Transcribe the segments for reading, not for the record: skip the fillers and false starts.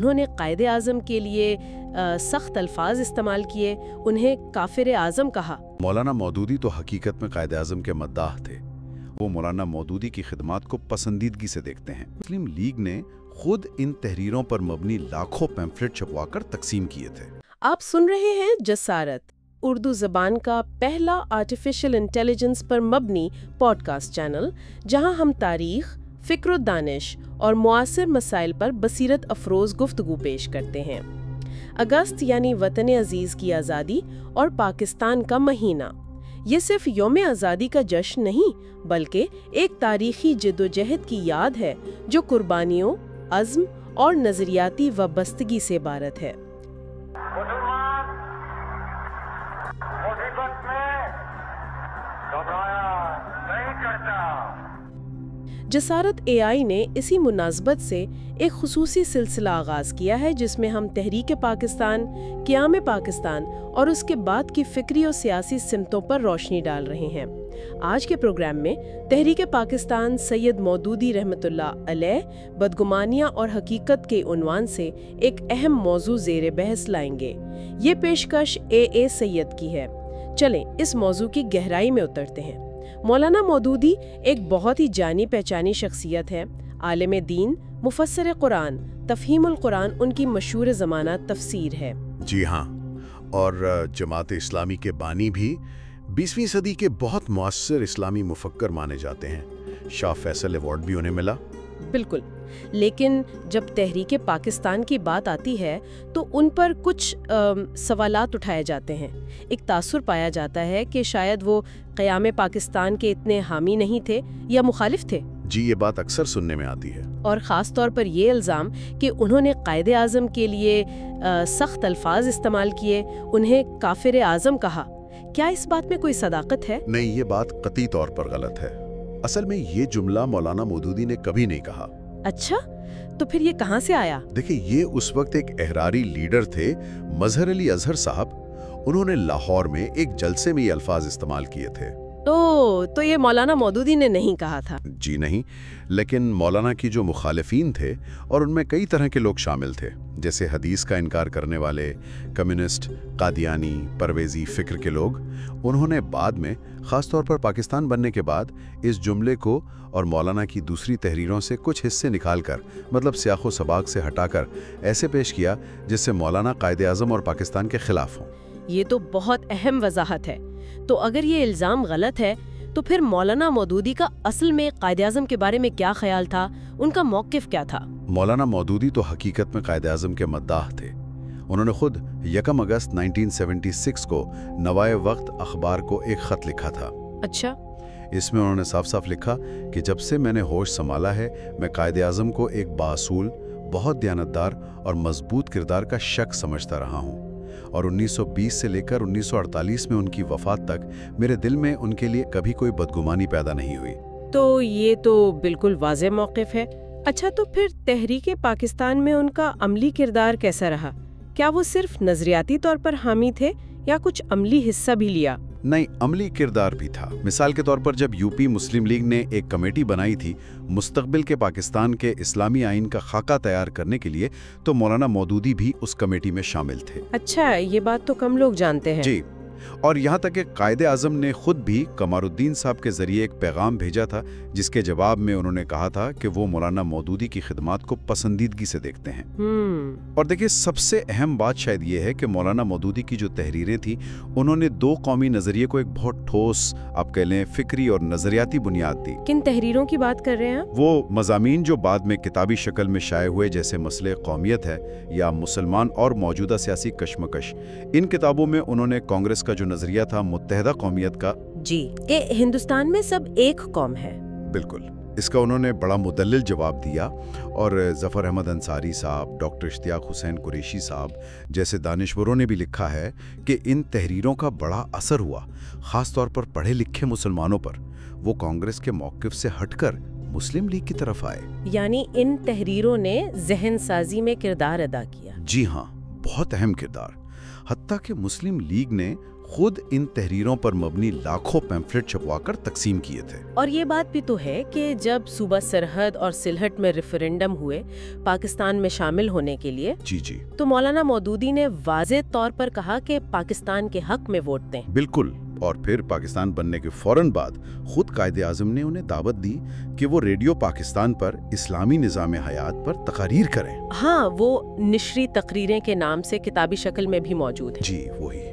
انہوں نے قائد اعظم کے لیے سخت الفاظ استعمال کیے، انہیں کافر اعظم کہا۔ مولانا مودودی تو حقیقت میں قائد اعظم کے مداح تھے۔ وہ مولانا مودودی کی خدمات کو پسندیدگی سے دیکھتے ہیں۔ مسلم لیگ نے خود ان تحریروں پر مبنی لاکھوں پیمفلٹ چھپوا کر تقسیم کیے تھے۔ آپ سن رہے ہیں جسارت، اردو زبان کا پہلا آرٹیفیشل انٹیلیجنس پر مبنی پوڈ کاسٹ چینل، جہاں ہم تاریخ، فکر و دانش اور معاصر مسائل پر بصیرت افروز گفتگو پیش کرتے ہیں۔ اگست یعنی وطن عزیز کی آزادی اور پاکستان کا مہینہ، یہ صرف یوم آزادی کا جشن نہیں بلکہ ایک تاریخی جدوجہد کی یاد ہے جو قربانیوں، عزم اور نظریاتی وابستگی سے عبارت ہے۔ مسلمان مصیبت میں گھبرایا نہیں کرتا۔ جسارت اے آئی نے اسی مناسبت سے ایک خصوصی سلسلہ آغاز کیا ہے جس میں ہم تحریک پاکستان، قیام پاکستان اور اس کے بعد کی فکری اور سیاسی سمتوں پر روشنی ڈال رہے ہیں۔ آج کے پروگرام میں تحریک پاکستان سید مودودی رحمۃ اللہ علیہ بدگمانیاں اور حقیقت کے عنوان سے ایک اہم موضوع زیر بحث لائیں گے۔ یہ پیشکش اے سید کی ہے۔ چلیں اس موضوع کی گہرائی میں اترتے ہیں۔ مولانا مودودی ایک بہت ہی جانی پہچانی شخصیت ہے، عالم دین، مفسر قرآن، تفہیم القرآن ان کی مشہور زمانہ تفسیر ہے۔ جی ہاں، اور جماعت اسلامی کے بانی بھی 20ویں صدی کے بہت مؤثر اسلامی مفکر مانے جاتے ہیں۔ شاہ فیصل ایوارڈ بھی انہیں ملا۔ بالکل، لیکن جب تحریک پاکستان کی بات آتی ہے تو ان پر کچھ سوالات اٹھائے جاتے ہیں۔ ایک تاثر پایا جاتا ہے کہ شاید وہ قیام پاکستان کے اتنے حامی نہیں تھے یا مخالف تھے۔ جی، یہ بات اکثر سننے میں آتی ہے۔ اور خاص طور پر یہ الزام کہ انہوں نے قائد اعظم کے لیے سخت الفاظ استعمال کیے، انہیں کافر اعظم کہا۔ کیا اس بات میں کوئی صداقت ہے؟ نہیں، یہ بات قطعی طور پر غلط ہے۔ اصل میں یہ جملہ مولانا مودودی نے کبھی نہیں کہا۔ اچھا، تو پھر یہ کہاں سے آیا؟ دیکھیں، یہ اس وقت ایک احراری لیڈر تھے، مظہر علی اظہر صاحب۔ انہوں نے لاہور میں ایک جلسے میں یہ الفاظ استعمال کیے تھے۔ تو یہ مولانا مودودی نے نہیں کہا تھا؟ جی نہیں، لیکن مولانا کی جو مخالفین تھے، اور ان میں کئی طرح کے لوگ شامل تھے، جیسے حدیث کا انکار کرنے والے، کمیونسٹ، قادیانی، پرویزی فکر کے لوگ، انہوں نے بعد میں، خاص طور پر پاکستان بننے کے بعد، اس جملے کو اور مولانا کی دوسری تحریروں سے کچھ حصے نکال کر، مطلب سیاق و سباق سے ہٹا کر ایسے پیش کیا جس سے مولانا قائد اعظم اور پاکستان کے خلاف ہوں۔ یہ تو بہت اہم وضاحت ہے۔ تو اگر یہ الزام غلط ہے تو پھر مولانا مودودی کا اصل میں قائد اعظم کے بارے میں کیا خیال تھا؟ ان کا موقف کیا تھا؟ مولانا مودودی تو حقیقت میں قائد اعظم کے مداح تھے۔ انہوں نے خود 1 اگست 1976 کو نوائے وقت اخبار کو ایک خط لکھا تھا۔ اچھا، اس میں انہوں نے صاف صاف لکھا کہ جب سے میں نے ہوش سنبھالا ہے، میں قائد اعظم کو ایک باصول، بہت دیانتدار اور مضبوط کردار کا شخص سمجھتا رہا ہوں، اور 1920 سے لے کر 1948 میں ان کی وفات تک میرے دل میں ان کے لیے کبھی کوئی بدگمانی پیدا نہیں ہوئی۔ تو یہ تو بالکل واضح موقف ہے۔ اچھا، تو پھر تحریک پاکستان میں ان کا عملی کردار کیسا رہا؟ کیا وہ صرف نظریاتی طور پر حامی تھے یا کچھ عملی حصہ بھی لیا؟ نہیں، عملی کردار بھی تھا۔ مثال کے طور پر جب یوپی مسلم لیگ نے ایک کمیٹی بنائی تھی مستقبل کے پاکستان کے اسلامی آئین کا خاکہ تیار کرنے کے لیے، تو مولانا مودودی بھی اس کمیٹی میں شامل تھے۔ اچھا، یہ بات تو کم لوگ جانتے ہیں۔ جی، اور یہاں تک کہ قائد اعظم نے خود بھی قمر الدین صاحب کے ذریعے ایک پیغام بھیجا تھا جس کے جواب میں انہوں نے کہا تھا کہ وہ مولانا مودودی کی خدمات کو پسندیدگی سے دیکھتے ہیں۔ اور دیکھیں، سب سے اہم بات شاید یہ ہے کہ مولانا مودودی کی جو تحریریں تھیں، انہوں نے دو قومی نظریے کو ایک بہت ٹھوس، آپ کہہ لیں، فکری اور نظریاتی بنیاد دی۔ کن تحریروں کی بات کر رہے ہیں؟ وہ مضامین جو بعد میں کتابی شکل میں شائع ہوئے، جیسے مسئلہ قومیت ہے یا مسلمان اور موجودہ سیاسی کشمکش، ان کتابوں میں انہوں نے کانگریس کا جو نظریہ تھا متحدہ قومیت کا، جی، کہ ہندوستان میں سب ایک قوم ہے، بالکل، اس کا انہوں نے بڑا مدلل جواب دیا۔ اور ظفر احمد انصاری صاحب، ڈاکٹر اشتیاق حسین قریشی صاحب جیسے دانشوروں نے بھی لکھا ہے کہ ان تحریروں کا بڑا اثر ہوا، خاص طور پر پڑھے لکھے مسلمانوں پر۔ وہ کانگریس کے موقف سے ہٹ کر مسلم لیگ کی طرف آئے۔ یعنی ان تحریروں نے ذہن سازی میں کردار ادا کیا؟ جی ہاں، بہت اہم کردار۔ حتیٰ کہ مسلم لیگ نے خود ان تحریروں پر مبنی لاکھوں پیمفلٹ چھپوا کر تقسیم کیے تھے۔ اور یہ بات بھی تو ہے کہ جب صوبہ سرحد اور سلہٹ میں ریفرینڈم ہوئے پاکستان میں شامل ہونے کے لیے، جی تو مولانا مودودی نے واضح طور پر کہا کہ پاکستان کے حق میں ووٹ دیں۔ بالکل، اور پھر پاکستان بننے کے فوراً بعد خود قائد اعظم نے انہیں دعوت دی کہ وہ ریڈیو پاکستان پر اسلامی نظام حیات پر تقاریر کریں۔ ہاں، وہ نشری تقریریں کے نام سے کتابی شکل میں بھی موجود ہیں۔ جی وہی۔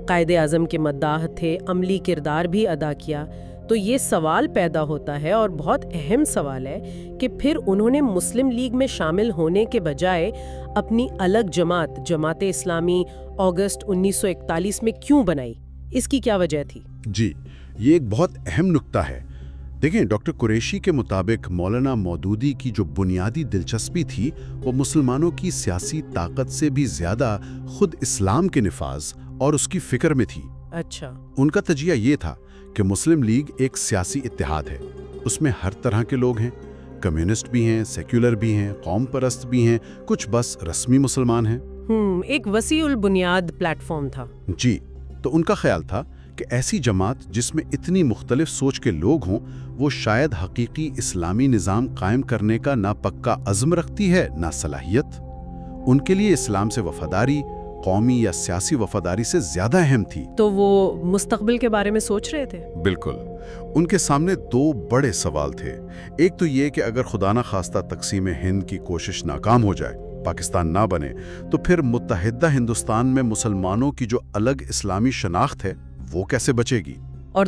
قائد اعظم کے مداح تھے، عملی کردار بھی ادا کیا، تو یہ سوال پیدا ہوتا ہے اور بہت اہم سوال ہے کہ پھر انہوں نے مسلم لیگ میں شامل ہونے کے بجائے اپنی الگ جماعت اسلامی اگست 1941 میں کیوں بنائی؟ اس کی کیا وجہ تھی؟ جی، یہ ایک بہت اہم نکتہ ہے۔ دیکھیں، ڈاکٹر قریشی کے مطابق مولانا مودودی کی جو بنیادی دلچسپی تھی وہ مسلمانوں کی سیاسی طاقت سے بھی زیادہ خود اسلام کے نفاذ اور اس کی فکر میں تھی۔ اچھا۔ ان کا تجزیہ یہ تھا کہ مسلم لیگ ایک سیاسی اتحاد ہے، اس میں ہر طرح کے لوگ ہیں، کمیونسٹ بھی ہیں، سیکولر بھی ہیں، قوم پرست بھی ہیں، کچھ بس رسمی مسلمان ہیں۔ ایک وسیع البنیاد پلیٹ فارم تھا۔ جی، تو ان کا خیال تھا کہ ایسی جماعت جس میں اتنی مختلف سوچ کے لوگ ہوں وہ شاید حقیقی اسلامی نظام قائم کرنے کا نہ پکا عزم رکھتی ہے نہ صلاحیت۔ ان کے لیے اسلام سے وفاداری قومی یا سیاسی وفاداری سے زیادہ اہم تھی۔ تو وہ مستقبل کے بارے میں سوچ رہے تھے؟ بالکل۔ ان کے سامنے دو بڑے سوال تھے۔ ایک تو یہ کہ اگر خدا نہ خواستہ تقسیم ہند کی کوشش ناکام ہو جائے، پاکستان نہ بنے، تو پھر متحدہ ہندوستان میں مسلمانوں کی جو الگ اسلامی شناخت ہے وہ کیسے بچے گی؟ اور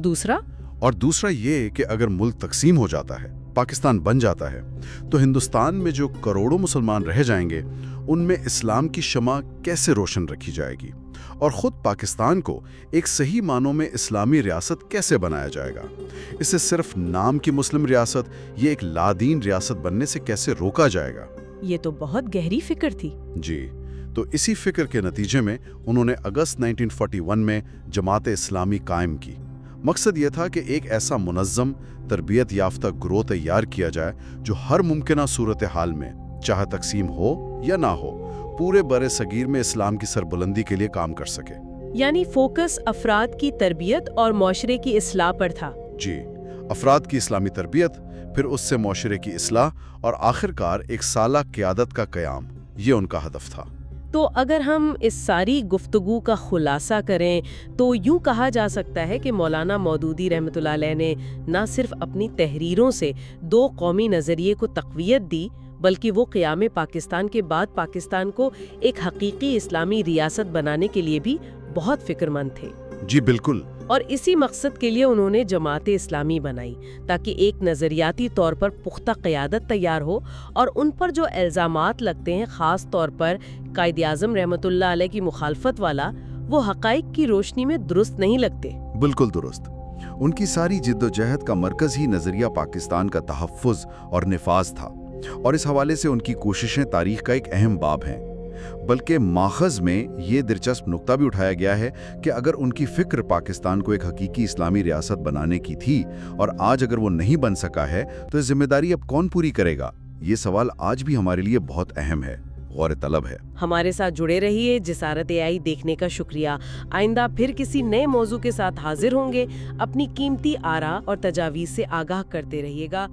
دوسرا یہ کہ اگر ملک تقسیم ہو جاتا ہے، پاکستان بن جاتا ہے، تو ہندوستان میں جو کروڑوں مسلمان رہ جائیں گے ان میں اسلام کی شمع کیسے روشن رکھی جائے گی، اور خود پاکستان کو ایک صحیح معنوں میں اسلامی ریاست کیسے بنایا جائے گا؟ اسے صرف نام کی مسلم ریاست یہ ایک لادین ریاست بننے سے کیسے روکا جائے گا؟ یہ تو بہت گہری فکر تھی۔ جی، تو اسی فکر کے نتیجے میں انہوں نے اگست 1941 میں جماعت اسلامی قائم کی۔ مقصد یہ تھا کہ ایک ایسا منظم تربیت یافتہ گروہ تیار کیا جائے جو ہر ممکنہ صورتحال میں، چاہے تقسیم ہو یا نہ ہو، پورے بر صغیر میں اسلام کی سربلندی کے لیے کام کر سکے۔ یعنی فوکس افراد کی تربیت اور معاشرے کی اصلاح پر تھا۔ جی، افراد کی اسلامی تربیت، پھر اس سے معاشرے کی اصلاح، اور آخر کار ایک سالہ قیادت کا قیام، یہ ان کا ہدف تھا۔ تو اگر ہم اس ساری گفتگو کا خلاصہ کریں تو یوں کہا جا سکتا ہے کہ مولانا مودودی رحمۃ اللہ علیہ نے نہ صرف اپنی تحریروں سے دو قومی نظریے کو تقویت دی، بلکہ وہ قیام پاکستان کے بعد پاکستان کو ایک حقیقی اسلامی ریاست بنانے کے لیے بھی بہت فکر مند تھے۔ جی بالکل۔ اور اسی مقصد کے لیے انہوں نے جماعت اسلامی بنائی تاکہ ایک نظریاتی طور پر پختہ قیادت تیار ہو، اور ان پر جو الزامات لگتے ہیں خاص طور پر قائد اعظم رحمۃ اللہ علیہ کی مخالفت والا، وہ حقائق کی روشنی میں درست نہیں لگتے۔ بالکل درست۔ ان کی ساری جد و جہد کا مرکز ہی نظریہ پاکستان کا تحفظ اور نفاذ تھا، اور اس حوالے سے ان کی کوششیں تاریخ کا ایک اہم باب ہیں۔ بلکہ ماخذ میں یہ دلچسپ نقطہ بھی اٹھایا گیا ہے کہ اگر ان کی فکر پاکستان کو ایک حقیقی اسلامی ریاست بنانے کی تھی اور آج اگر وہ نہیں بن سکا ہے تو یہ ذمہ داری اب کون پوری کرے گا؟ یہ سوال آج بھی ہمارے لیے بہت اہم ہے، غور طلب ہے۔ ہمارے ساتھ جڑے رہیے، جسارت AI دیکھنے کا شکریہ۔ آئندہ پھر کسی نئے موضوع کے ساتھ حاضر ہوں گے۔ اپنی قیمتی آراء اور تجاویز سے آگاہ کرتے رہیے گا۔